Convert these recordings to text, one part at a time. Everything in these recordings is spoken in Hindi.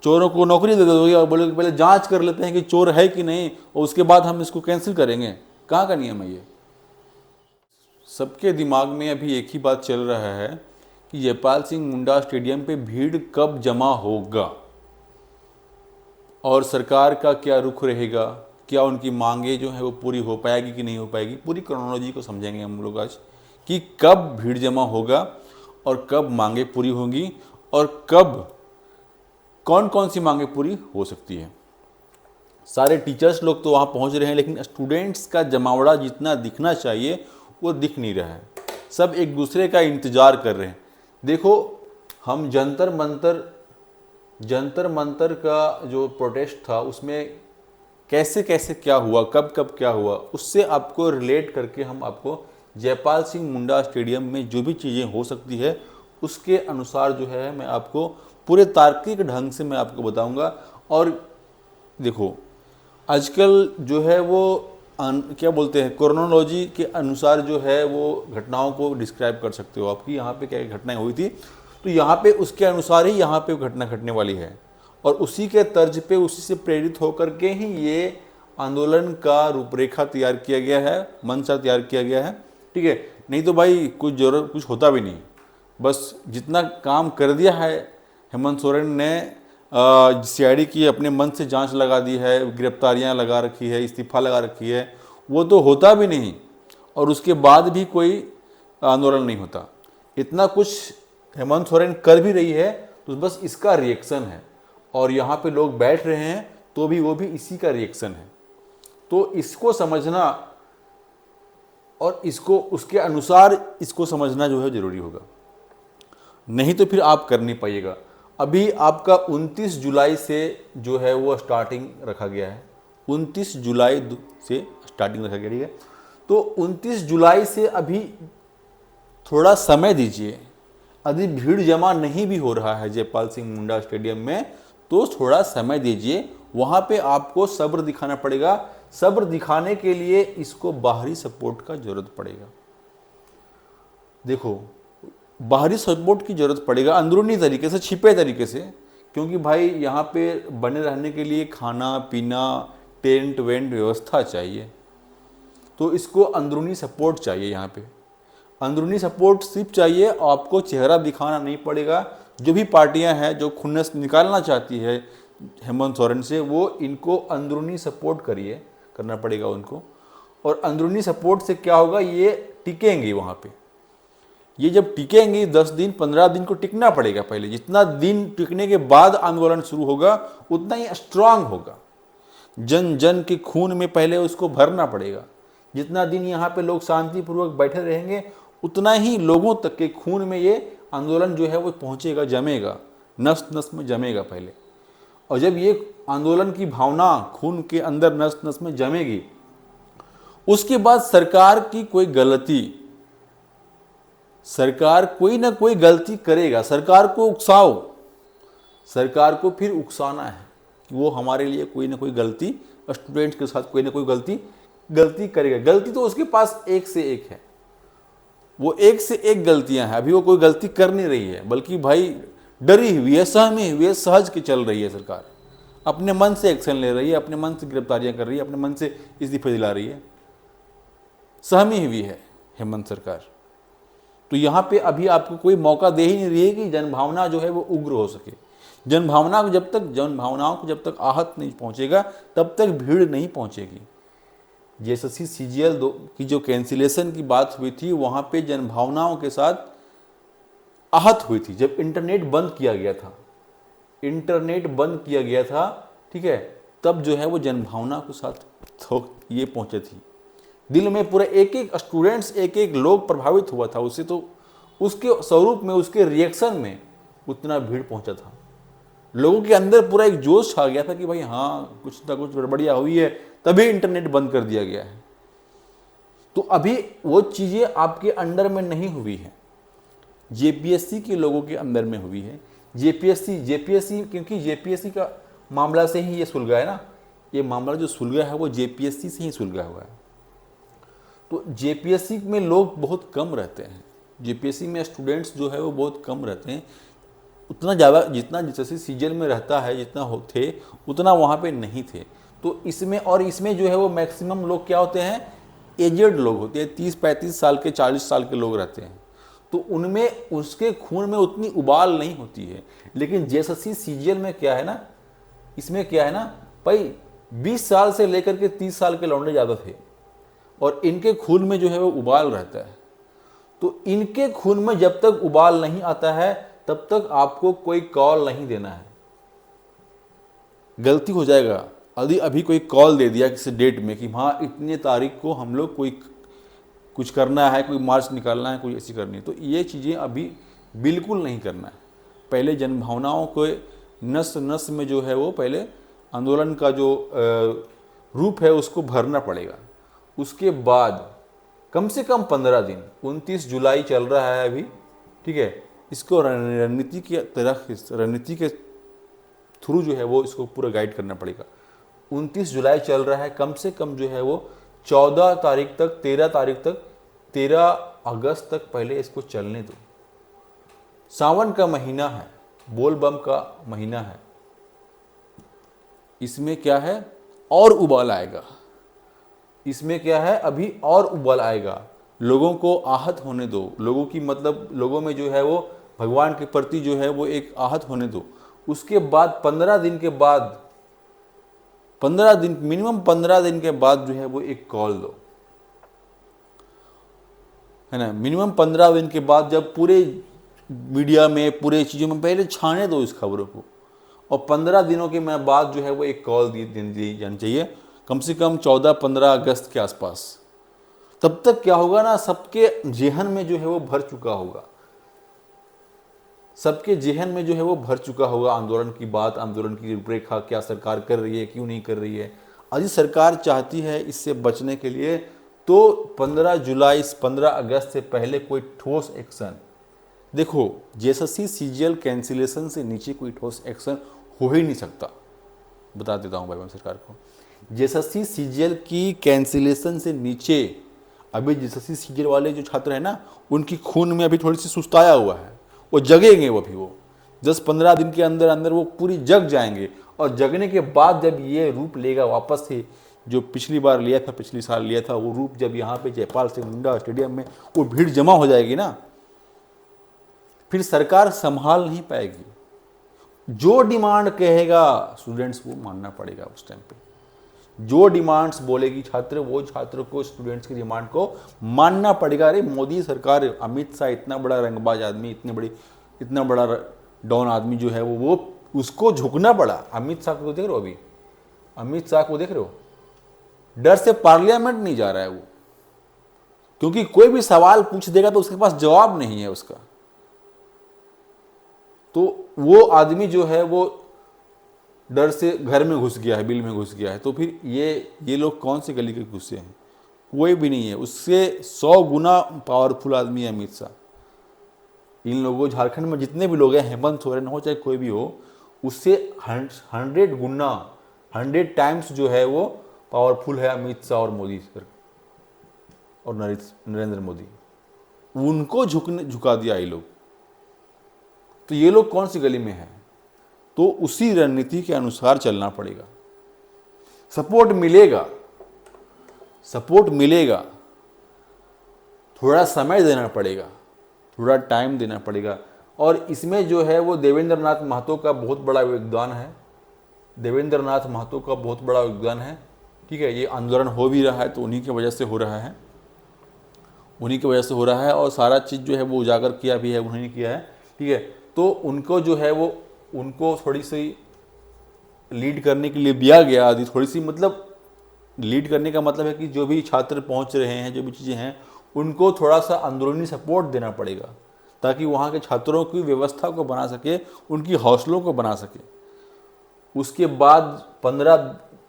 चोरों को नौकरी दे दोगे और बोलोगे पहले जांच कर लेते हैं कि चोर है कि नहीं और उसके बाद हम इसको कैंसिल करेंगे? कहाँ का नियम है ये? सबके दिमाग में अभी एक ही बात चल रहा है कि जयपाल सिंह मुंडा स्टेडियम पे भीड़ कब जमा होगा और सरकार का क्या रुख रहेगा, क्या उनकी मांगे जो है वो पूरी हो पाएगी कि नहीं हो पाएगी। पूरी क्रोनोलॉजी को समझेंगे हम लोग आज कि कब भीड़ जमा होगा और कब मांगे पूरी होंगी और कब कौन कौन सी मांगे पूरी हो सकती है। सारे टीचर्स लोग तो वहाँ पहुँच रहे हैं, लेकिन स्टूडेंट्स का जमावड़ा जितना दिखना चाहिए वो दिख नहीं रहा है। सब एक दूसरे का इंतज़ार कर रहे हैं। देखो, हम जंतर मंतर का जो प्रोटेस्ट था उसमें कैसे कैसे क्या हुआ, कब कब क्या हुआ, उससे आपको रिलेट करके हम आपको जयपाल सिंह मुंडा स्टेडियम में जो भी चीज़ें हो सकती है उसके अनुसार जो है मैं आपको पूरे तार्किक ढंग से मैं आपको बताऊंगा। और देखो, आजकल जो है वो क्या बोलते हैं, क्रोनोलॉजी के अनुसार जो है वो घटनाओं को डिस्क्राइब कर सकते हो आपकी यहाँ पे क्या घटनाएं हुई थी, तो यहाँ पे उसके अनुसार ही यहाँ पे घटना घटने वाली है और उसी के तर्ज पे उसी से प्रेरित होकर के ही ये आंदोलन का रूपरेखा तैयार किया गया है, मंशा तैयार किया गया है। ठीक है, नहीं तो भाई कुछ होता भी नहीं। बस जितना काम कर दिया है हेमंत सोरेन ने, सीआईडी की अपने मन से जांच लगा दी है, गिरफ्तारियां लगा रखी है, इस्तीफा लगा रखी है, वो तो होता भी नहीं और उसके बाद भी कोई आंदोलन नहीं होता। इतना कुछ हेमंत सोरेन कर भी रही है तो बस इसका रिएक्शन है और यहाँ पे लोग बैठ रहे हैं तो भी वो भी इसी का रिएक्शन है। तो इसको समझना और इसको उसके अनुसार इसको समझना जो है ज़रूरी होगा, नहीं तो फिर आप कर नहीं पाइएगा। अभी आपका 29 जुलाई से जो है वो स्टार्टिंग रखा गया है, 29 जुलाई से स्टार्टिंग रखा गया। ठीक है, तो 29 जुलाई से अभी थोड़ा समय दीजिए। यदि भीड़ जमा नहीं भी हो रहा है जयपाल सिंह मुंडा स्टेडियम में तो थोड़ा समय दीजिए, वहाँ पे आपको सब्र दिखाना पड़ेगा। सब्र दिखाने के लिए इसको बाहरी सपोर्ट का जरूरत पड़ेगा। देखो, बाहरी सपोर्ट की जरूरत पड़ेगा अंदरूनी तरीके से, छिपे तरीके से, क्योंकि भाई यहाँ पे बने रहने के लिए खाना पीना टेंट वेंट व्यवस्था चाहिए, तो इसको अंदरूनी सपोर्ट चाहिए। यहाँ पे अंदरूनी सपोर्ट सिर्फ चाहिए, आपको चेहरा दिखाना नहीं पड़ेगा। जो भी पार्टियां हैं जो खुन्नस निकालना चाहती है हेमंत सोरेन से, वो इनको अंदरूनी सपोर्ट करना पड़ेगा उनको। और अंदरूनी सपोर्ट से क्या होगा, ये टिकेंगे वहाँ पे। ये जब टिकेंगे 10 दिन 15 दिन को टिकना पड़ेगा पहले, जितना दिन टिकने के बाद आंदोलन शुरू होगा उतना ही स्ट्रांग होगा। जन जन के खून में पहले उसको भरना पड़ेगा। जितना दिन यहाँ पे लोग शांतिपूर्वक बैठे रहेंगे उतना ही लोगों तक के खून में ये आंदोलन जो है वो पहुँचेगा, जमेगा, नस नस में जमेगा पहले। और जब ये आंदोलन की भावना खून के अंदर नस नस में जमेगी, उसके बाद सरकार की सरकार कोई ना कोई गलती करेगा। सरकार को उकसाओ, सरकार को फिर उकसाना है कि वो हमारे लिए कोई ना कोई गलती, स्टूडेंट्स के साथ कोई ना कोई गलती करेगा। गलती तो उसके पास एक से एक है, वो एक से एक गलतियां हैं। अभी वो कोई गलती कर नहीं रही है, बल्कि भाई डरी हुई है, सहमी हुई है, सहज के चल रही है। सरकार अपने मन से एक्शन ले रही है, अपने मन से गिरफ्तारियां कर रही है, अपने मन से इस्तीफे दिला रही है, सहमी हुई है हेमंत सरकार। तो यहाँ पे अभी आपको कोई मौका दे ही नहीं रही है कि जनभावना जो है वो उग्र हो सके। जनभावनाओं को जब तक आहत नहीं पहुँचेगा तब तक भीड़ नहीं पहुँचेगी। जेएसएससी सीजीएल की जो कैंसिलेशन की बात हुई थी, वहाँ पे जनभावनाओं के साथ आहत हुई थी। जब इंटरनेट बंद किया गया था, ठीक है, तब जो है वो जनभावना के साथ ये पहुँचे थी। दिल में पूरा एक एक स्टूडेंट्स, एक एक लोग प्रभावित हुआ था उससे। तो उसके स्वरूप में, उसके रिएक्शन में उतना भीड़ पहुंचा था। लोगों के अंदर पूरा एक जोश छा गया था कि भाई हाँ, कुछ ना कुछ गड़बड़ियाँ हुई है, तभी इंटरनेट बंद कर दिया गया है। तो अभी वो चीज़ें आपके अंडर में नहीं हुई है, जेपीएससी के लोगों के अंदर में हुई है। जेपीएससी क्योंकि जेपीएससी का मामला से ही ये सुलझा है ना। ये मामला जो सुलझा है वो जेपीएससी से ही सुलझा हुआ है। तो जेपीएससी में लोग बहुत कम रहते हैं, जेपीएससी में स्टूडेंट्स जो है वो बहुत कम रहते हैं। उतना ज़्यादा जितना जैसे सीजन में रहता है जितना हो थे उतना वहाँ पे नहीं थे। तो इसमें जो है वो मैक्सिमम लोग क्या होते हैं, एजेड लोग होते हैं, 30-35 साल के 40 साल के लोग रहते हैं। तो उनमें उसके खून में उतनी उबाल नहीं होती है। लेकिन जेएसएससी सीजीएल में क्या है ना, इसमें क्या है ना भाई, 20 साल से लेकर के 30 साल के लौंडे ज़्यादा थे और इनके खून में जो है वो उबाल रहता है। तो इनके खून में जब तक उबाल नहीं आता है तब तक आपको कोई कॉल नहीं देना है। गलती हो जाएगा यदि अभी कोई कॉल दे दिया किसी डेट में कि हाँ इतने तारीख को हम लोग कोई कुछ करना है, कोई मार्च निकालना है, कोई ऐसी करनी है, तो ये चीज़ें अभी बिल्कुल नहीं करना है। पहले जनभावनाओं को नस नस में जो है वो पहले आंदोलन का जो रूप है उसको भरना पड़ेगा। उसके बाद कम से कम 15 दिन, 29 जुलाई चल रहा है अभी, ठीक है, इसको रणनीति की तरह, रणनीति के थ्रू जो है वो इसको पूरा गाइड करना पड़ेगा। 29 जुलाई चल रहा है, कम से कम जो है वो 14 तारीख तक, 13 तारीख तक, 13 अगस्त तक पहले इसको चलने दो। सावन का महीना है, बोल बम का महीना है, इसमें क्या है और उबाल आएगा, इसमें क्या है अभी और उबाल आएगा। लोगों को आहत होने दो, लोगों की मतलब लोगों में जो है वो भगवान के प्रति जो है वो एक आहत होने दो। उसके बाद 15 दिन के बाद, 15 दिन, मिनिमम 15 दिन के बाद जो है वो एक कॉल दो, है ना। मिनिमम 15 दिन के बाद जब पूरे मीडिया में, पूरे चीज़ों में पहले छाने दो इस खबरों को, और 15 दिनों के बाद जो है वो एक कॉल दी जानी चाहिए, कम से कम 14-15 अगस्त के आसपास। तब तक क्या होगा ना, सबके जेहन में जो है वो भर चुका होगा, सबके जेहन में जो है वो भर चुका होगा आंदोलन की बात, आंदोलन की रूपरेखा, क्या सरकार कर रही है, क्यों नहीं कर रही है। यदि सरकार चाहती है इससे बचने के लिए तो 15 जुलाई, 15 अगस्त से पहले कोई ठोस एक्शन, देखो जेएसएससी सीजीएल कैंसिलेशन से नीचे कोई ठोस एक्शन हो ही नहीं सकता। बता देता हूँ भाई सरकार को, जेएसएससी सीजीएल की कैंसिलेशन से नीचे अभी जेएसएससी सीजीएल वाले जो छात्र हैं ना, उनकी खून में अभी थोड़ी सी सुस्ताया हुआ है, वो जगेंगे, वो भी वो 10-15 दिन के अंदर अंदर वो पूरी जग जाएंगे। और जगने के बाद जब ये रूप लेगा वापस से, जो पिछली बार लिया था, पिछली साल लिया था, वो रूप जब यहाँ पे जयपाल सिंह मुंडा स्टेडियम में वो भीड़ जमा हो जाएगी ना, फिर सरकार संभाल नहीं पाएगी। जो डिमांड कहेगा स्टूडेंट्स वो मानना पड़ेगा उस टाइम पे, जो डिमांड्स बोलेगी छात्र, वो छात्र को, स्टूडेंट्स की डिमांड को मानना पड़ेगा। अरे मोदी सरकार, अमित शाह इतना बड़ा रंगबाज आदमी, इतना बड़ा डॉन आदमी जो है वो उसको झुकना पड़ा। अमित शाह को देख रहे हो, अभी अमित शाह को देख रहे हो, डर से पार्लियामेंट नहीं जा रहा है वो, क्योंकि कोई भी सवाल पूछ देगा तो उसके पास जवाब नहीं है उसका। तो वो आदमी जो है वो डर से घर में घुस गया है, बिल में घुस गया है। तो फिर ये लोग कौन सी गली के घुसे हैं, कोई भी नहीं है। उससे 100 गुना पावरफुल आदमी है अमित शाह। इन लोगों, झारखंड में जितने भी लोग हैं, हेमंत सोरेन हो चाहे कोई भी हो, उससे 100 गुना, 100 टाइम्स जो है वो पावरफुल है अमित शाह और मोदी सर और नरेंद्र मोदी। उनको झुका दिया ये लोग। तो ये लोग कौन सी गली में है, तो उसी रणनीति के अनुसार चलना पड़ेगा। सपोर्ट मिलेगा, सपोर्ट मिलेगा, थोड़ा समय देना पड़ेगा, थोड़ा टाइम देना पड़ेगा। और इसमें जो है वो देवेंद्र नाथ महतो का बहुत बड़ा योगदान है, देवेंद्र नाथ महतो का बहुत बड़ा योगदान है, ठीक है। ये आंदोलन हो भी रहा है तो उन्हीं की वजह से हो रहा है, उन्हीं की वजह से हो रहा है, और सारा चीज़ जो है वो उजागर किया भी है उन्होंने किया है, ठीक है। तो उनको जो है वो, उनको थोड़ी सी लीड करने के लिए दिया गया आदि, थोड़ी सी मतलब लीड करने का मतलब है कि जो भी छात्र पहुंच रहे हैं, जो भी चीज़ें हैं, उनको थोड़ा सा अंदरूनी सपोर्ट देना पड़ेगा, ताकि वहाँ के छात्रों की व्यवस्था को बना सके, उनकी हौसलों को बना सके। उसके बाद 15,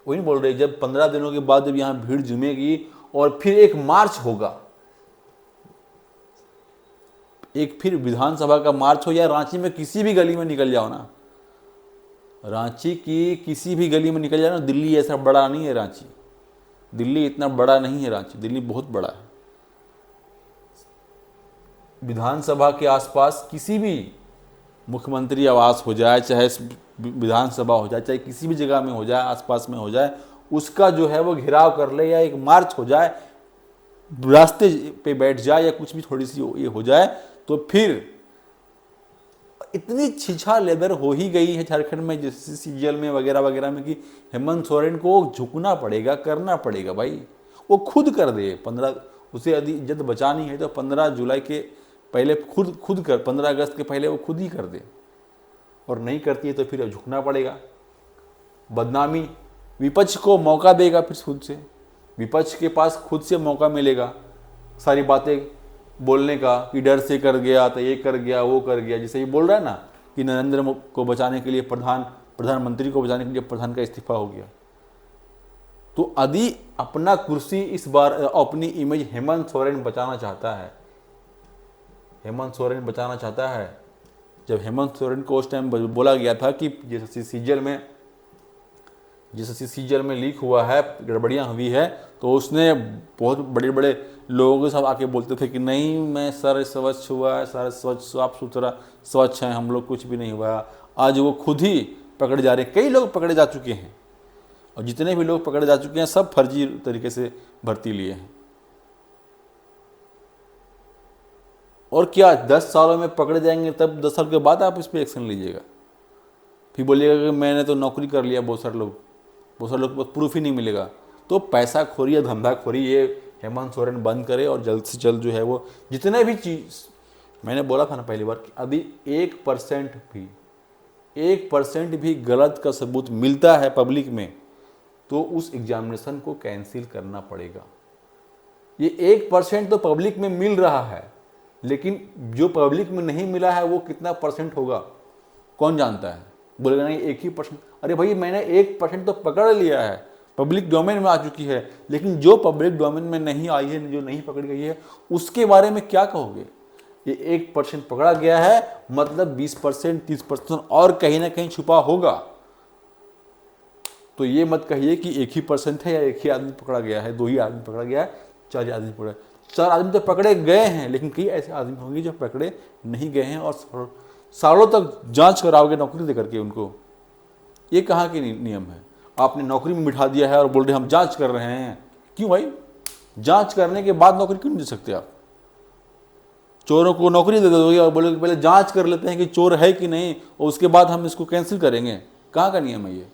वही बोल रहे, जब 15 दिनों के बाद जब यहाँ भीड़ जमेगी और फिर एक मार्च होगा, एक फिर विधानसभा का मार्च हो, या रांची में किसी भी गली में निकल जाओ ना, रांची की किसी भी गली में निकल जाओ ना। दिल्ली ऐसा बड़ा नहीं है रांची, दिल्ली इतना बड़ा नहीं है रांची, दिल्ली बहुत बड़ा है। विधानसभा के आसपास किसी भी मुख्यमंत्री आवास हो जाए, चाहे विधानसभा हो जाए, चाहे किसी भी जगह में हो जाए, आसपास में हो जाए, उसका जो है वो घेराव कर ले, या एक मार्च हो जाए, रास्ते पे बैठ जाए, या कुछ भी थोड़ी सी ये हो जाए, तो फिर इतनी छीछा लेबर हो ही गई है झारखंड में, जैसे सीजीएल में वगैरह वगैरह में, कि हेमंत सोरेन को झुकना पड़ेगा, करना पड़ेगा भाई। वो खुद कर दे 15, उसे यदि इज्जत बचानी है तो 15 जुलाई के पहले खुद कर, 15 अगस्त के पहले वो खुद ही कर दे, और नहीं करती है तो फिर झुकना पड़ेगा। बदनामी, विपक्ष को मौका देगा, फिर खुद से विपक्ष के पास खुद से मौका मिलेगा सारी बातें बोलने का, कि डर से कर गया तो ये कर गया, वो कर गया। जैसे ये बोल रहा है ना कि नरेंद्र को बचाने के लिए प्रधानमंत्री को बचाने के लिए प्रधान का इस्तीफा हो गया। तो यदि अपना कुर्सी इस बार, अपनी इमेज हेमंत सोरेन बचाना चाहता है, हेमंत सोरेन बचाना चाहता है, जब हेमंत सोरेन को उस टाइम बोला गया था कि जैसे सीजल में लीक हुआ है, गड़बड़ियाँ हुई है, तो उसने बहुत बड़े बड़े लोगों के साथ आके बोलते थे कि नहीं, मैं सर स्वच्छ हुआ है, सारा स्वच्छ साफ सुथरा स्वच्छ है, हम लोग कुछ भी नहीं हुआ। आज वो खुद ही पकड़े जा रहे हैं, कई लोग पकड़े जा चुके हैं, और जितने भी लोग पकड़े जा चुके हैं सब फर्जी तरीके से भर्ती लिए हैं। और क्या 10 सालों में पकड़े जाएंगे, तब 10 साल के बाद आप इस पर एक्शन लीजिएगा, फिर बोलिएगा कि मैंने तो नौकरी कर लिया। बहुत सारे लोग को प्रूफ ही नहीं मिलेगा। तो पैसा खोरी या धंधा खोरी ये हेमंत सोरेन बंद करे, और जल्द से जल्द जो है वो जितने भी चीज़, मैंने बोला था ना पहली बार कि अभी 1% भी गलत का सबूत मिलता है पब्लिक में, तो उस एग्जामिनेशन को कैंसिल करना पड़ेगा। ये 1% तो पब्लिक में मिल रहा है, लेकिन जो पब्लिक में नहीं मिला है वो कितना परसेंट होगा कौन जानता है। बोलेगा नहीं 1% अरे भाई मैंने 1% तो पकड़ लिया है, पब्लिक डोमेन में आ चुकी है, लेकिन जो पब्लिक डोमेन में नहीं आई है, जो नहीं पकड़ी गई है, उसके बारे में क्या कहोगे। ये 1% पकड़ा गया है, मतलब 20%, 30% और कहीं ना कहीं छुपा होगा। तो ये मत कहिए कि 1% है, या एक ही आदमी पकड़ा गया है, 2 ही आदमी पकड़ा गया है, 4 आदमी पकड़े। 4 आदमी तो पकड़े गए हैं, लेकिन कई ऐसे आदमी होंगे जो पकड़े नहीं गए हैं, और सालों तक जांच कराओगे नौकरी दे करके उनको। ये कहाँ की नियम है। आपने नौकरी में बिठा दिया है और बोल रहे हम जांच कर रहे हैं। क्यों भाई, जांच करने के बाद नौकरी क्यों नहीं दे सकते आप। चोरों को नौकरी दे दोगे और बोलोगे पहले जांच कर लेते हैं कि चोर है कि नहीं, और उसके बाद हम इसको कैंसिल करेंगे। कहाँ का नियम है ये।